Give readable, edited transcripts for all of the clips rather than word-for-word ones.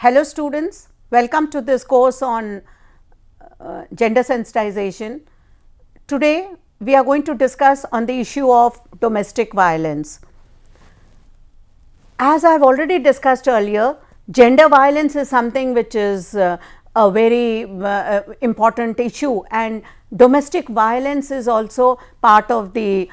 Hello students, welcome to this course on gender sensitization. Today we are going to discuss on the issue of domestic violence. As I have already discussed earlier, gender violence is something which is a very important issue, and domestic violence is also part of the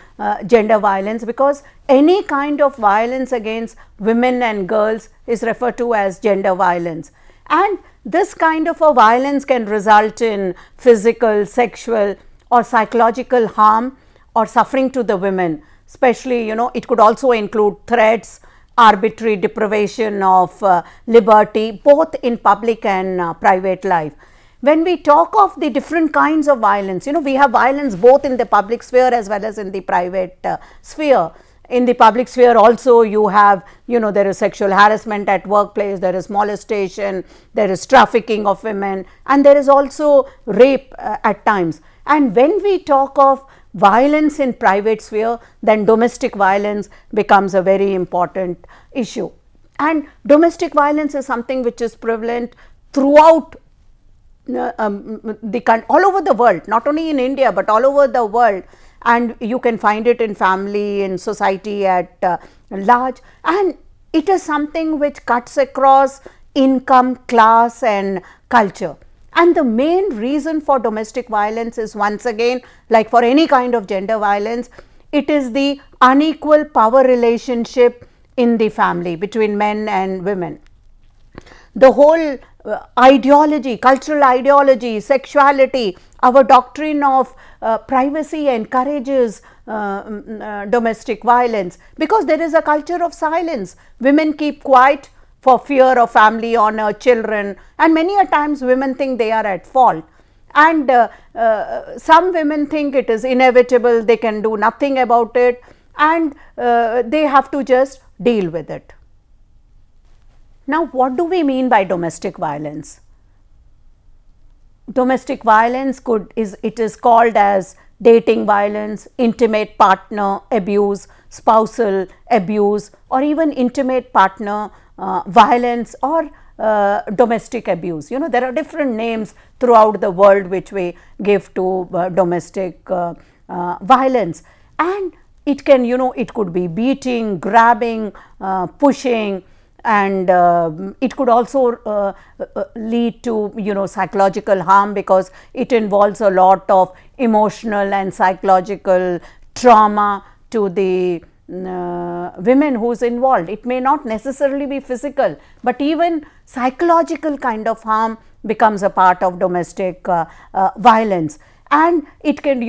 gender violence, because any kind of violence against women and girls is referred to as gender violence, and this kind of a violence can result in physical, sexual or psychological harm or suffering to the women. Especially, it could also include threats, arbitrary deprivation of liberty, both in public and private life. When we talk of the different kinds of violence, we have violence both in the public sphere as well as in the private sphere. In the public sphere also you have, there is sexual harassment at workplace, there is molestation, there is trafficking of women, and there is also rape at times. And when we talk of violence in private sphere, then domestic violence becomes a very important issue. And domestic violence is something which is prevalent throughout all over the world, not only in India but all over the world, and you can find it in family, in society at large, and it is something which cuts across income, class and culture. And the main reason for domestic violence is, once again, like for any kind of gender violence, it is the unequal power relationship in the family between men and women. The whole ideology, cultural ideology, sexuality, our doctrine of privacy encourages domestic violence, because there is a culture of silence. Women keep quiet for fear of family honor, children, and many a times women think they are at fault, and some women think it is inevitable, they can do nothing about it, and they have to just deal with it. Now, what do we mean by domestic violence? Domestic violence is called as dating violence, intimate partner abuse, spousal abuse, or even intimate partner violence, or domestic abuse. There are different names throughout the world which we give to domestic violence, and it can, it could be beating, grabbing, pushing, and it could also lead to psychological harm, because it involves a lot of emotional and psychological trauma to the women who is involved. It may not necessarily be physical, but even psychological kind of harm becomes a part of domestic violence. And it can,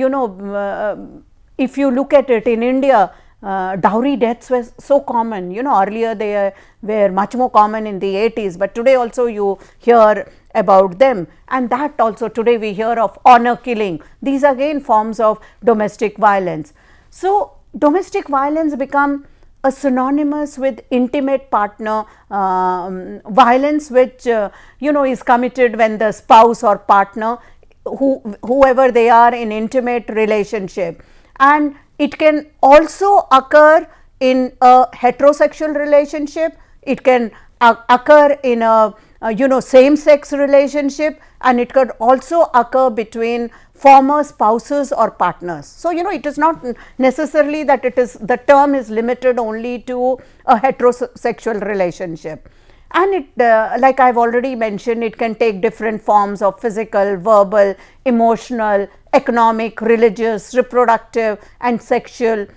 if you look at it in India, dowry deaths were so common. Earlier they were much more common in the 80s, but today also you hear about them, and that also today we hear of honor killing. These are again forms of domestic violence. So domestic violence become a synonymous with intimate partner violence, which is committed when the spouse or partner, whoever they are, in intimate relationship. And it can also occur in a heterosexual relationship, it can occur in a same sex relationship, and it could also occur between former spouses or partners. So, it is not necessarily that the term is limited only to a heterosexual relationship. And it, like I have already mentioned, it can take different forms of physical, verbal, emotional, economic, religious, reproductive and sexual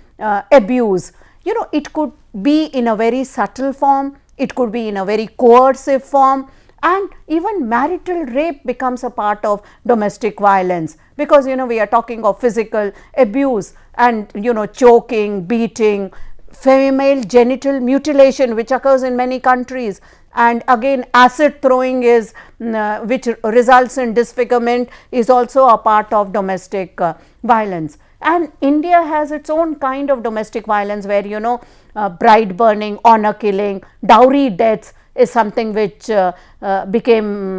abuse. It could be in a very subtle form, it could be in a very coercive form, and even marital rape becomes a part of domestic violence, because we are talking of physical abuse and choking, beating, female genital mutilation, which occurs in many countries, and again acid throwing is which results in disfigurement, is also a part of domestic violence. And India has its own kind of domestic violence, where bride burning, honor killing, dowry deaths is something which became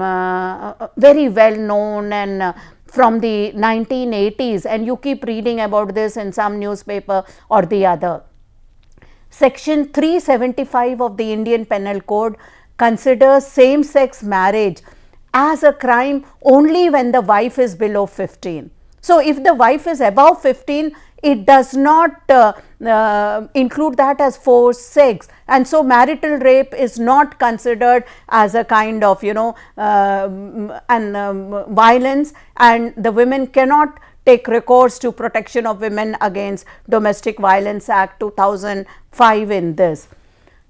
very well known, and from the 1980s, and you keep reading about this in some newspaper or the other. Section 375 of the Indian Penal Code considers same sex marriage as a crime only when the wife is below 15. So, if the wife is above 15, it does not include that as forced sex, and so marital rape is not considered as a kind of violence, and the women cannot take recourse to Protection of Women Against Domestic Violence Act 2005 in this.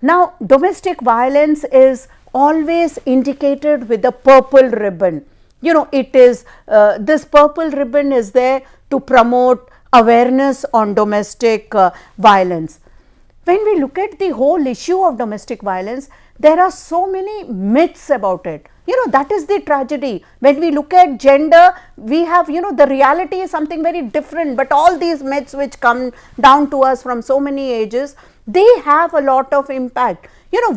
Now, domestic violence is always indicated with a purple ribbon. It is this purple ribbon is there to promote awareness on domestic violence. When we look at the whole issue of domestic violence, there are so many myths about it. That is the tragedy. When we look at gender, we have, the reality is something very different, but all these myths which come down to us from so many ages, they have a lot of impact.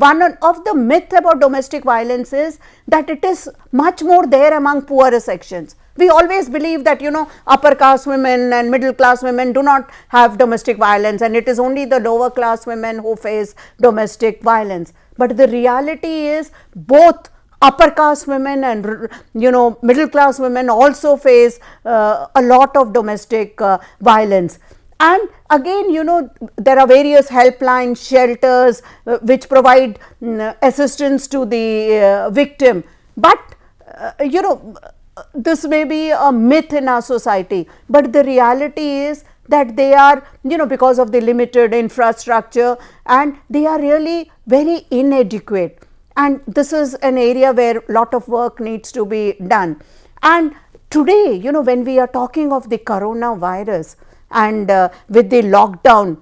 One of the myth about domestic violence is that it is much more there among poorer sections. We always believe that, upper caste women and middle class women do not have domestic violence, and it is only the lower class women who face domestic violence. But the reality is both upper caste women and middle class women also face a lot of domestic violence. And again, there are various helplines, shelters which provide assistance to the victim, but this may be a myth in our society, but the reality is that they are, because of the limited infrastructure, and they are really very inadequate, and this is an area where a lot of work needs to be done. And today, when we are talking of the coronavirus and with the lockdown,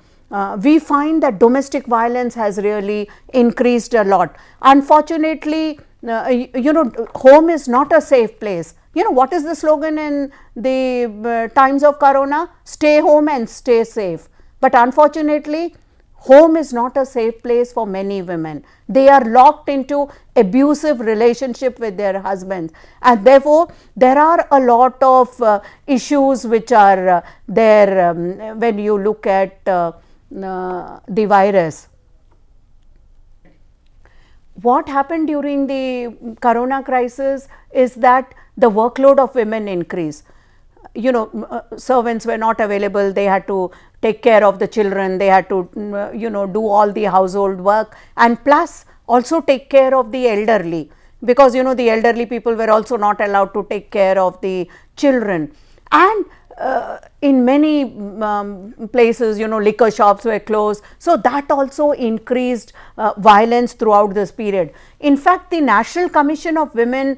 we find that domestic violence has really increased a lot. Unfortunately, home is not a safe place. What is the slogan in the times of corona? Stay home and stay safe. But unfortunately, home is not a safe place for many women. They are locked into abusive relationship with their husbands, and therefore there are a lot of issues which are there when you look at the virus. What happened during the corona crisis is that the workload of women increased. Servants were not available, they had to take care of the children, they had to do all the household work, and plus also take care of the elderly, because the elderly people were also not allowed to take care of the children. And in many places, liquor shops were closed, so that also increased violence throughout this period. In fact, the National Commission of Women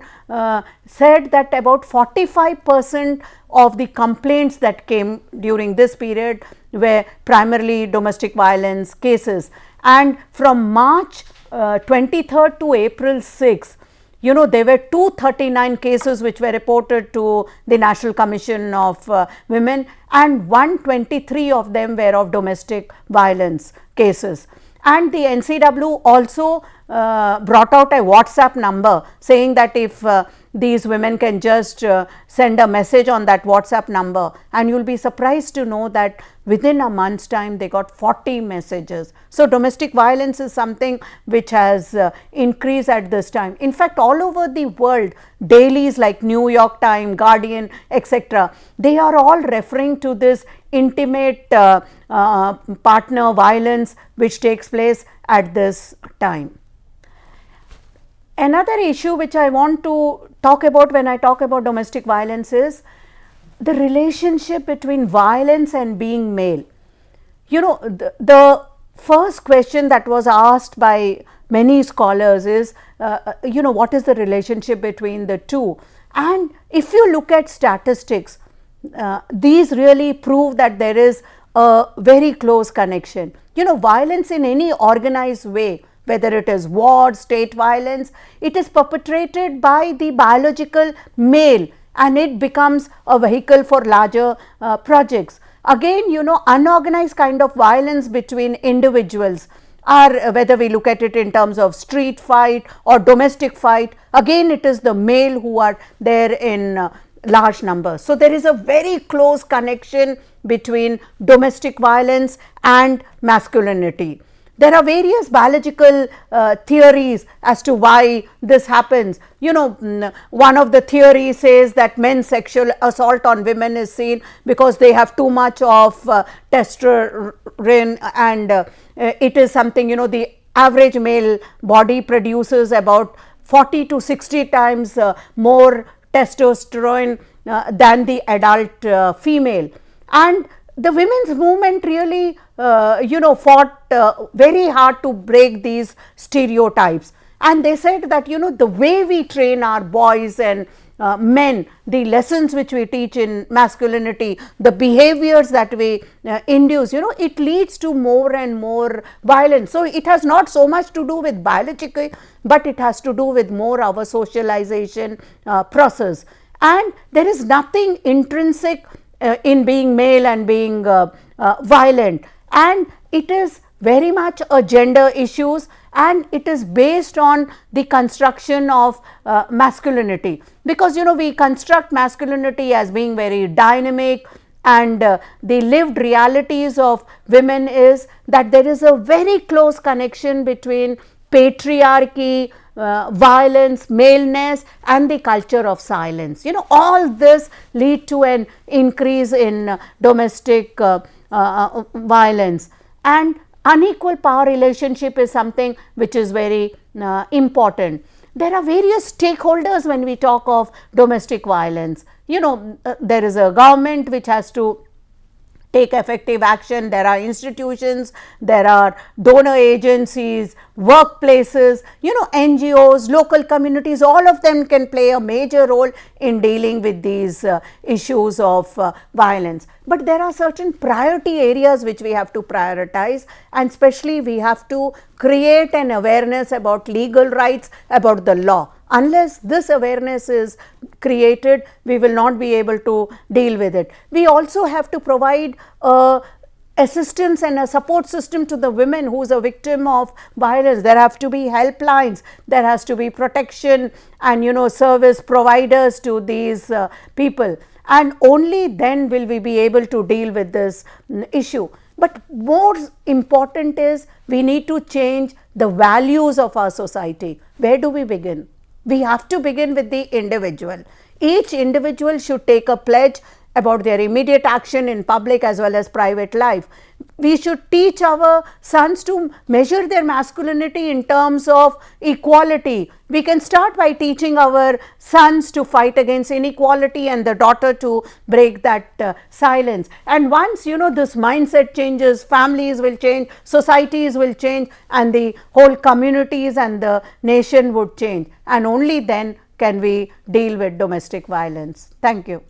said that about 45% of the complaints that came during this period were primarily domestic violence cases, and from March 23rd to April 6th, there were 239 cases which were reported to the National Commission of Women, and 123 of them were of domestic violence cases. And the NCW also brought out a WhatsApp number saying that if these women can just send a message on that WhatsApp number, and you will be surprised to know that within a month's time they got 40 messages. So, domestic violence is something which has increased at this time. In fact, all over the world, dailies like New York Times, Guardian, etc., they are all referring to this intimate partner violence which takes place at this time. Another issue which I want to talk about when I talk about domestic violence is the relationship between violence and being male. The first question that was asked by many scholars is, what is the relationship between the two? And if you look at statistics, these really prove that there is a very close connection. Violence in any organized way, whether it is war, state violence, it is perpetrated by the biological male, and it becomes a vehicle for larger projects. Again, unorganized kind of violence between individuals, or whether we look at it in terms of street fight or domestic fight, again it is the male who are there in large numbers. So, there is a very close connection between domestic violence and masculinity. There are various biological theories as to why this happens. One of the theories says that men's sexual assault on women is seen because they have too much of testosterone, and it is something, the average male body produces about 40 to 60 times more testosterone than the adult female. And the women's movement really fought very hard to break these stereotypes, and they said that the way we train our boys and men, the lessons which we teach in masculinity, the behaviors that we induce, it leads to more and more violence. So it has not so much to do with biological, but it has to do with more our socialization process. And there is nothing intrinsic in being male and being violent, and it is very much a gender issues, and it is based on the construction of masculinity, because we construct masculinity as being very dynamic, and the lived realities of women is that there is a very close connection between patriarchy, violence, maleness, and the culture of silence. All this lead to an increase in domestic violence, and unequal power relationship is something which is very important. There are various stakeholders when we talk of domestic violence. There is a government which has to take effective action. There are institutions, there are donor agencies, workplaces, NGOs, local communities, all of them can play a major role in dealing with these issues of violence. But there are certain priority areas which we have to prioritize, and especially we have to create an awareness about legal rights, about the law. Unless this awareness is created, we will not be able to deal with it. We also have to provide assistance and a support system to the women who is a victim of violence. There have to be helplines, there has to be protection and service providers to these people, and only then will we be able to deal with this issue. But more important is we need to change the values of our society. Where do we begin? We have to begin with the individual. Each individual should take a pledge about their immediate action in public as well as private life. We should teach our sons to measure their masculinity in terms of equality. We can start by teaching our sons to fight against inequality, and the daughter to break that silence. And once this mindset changes, families will change, societies will change, and the whole communities and the nation would change, and only then can we deal with domestic violence. Thank you.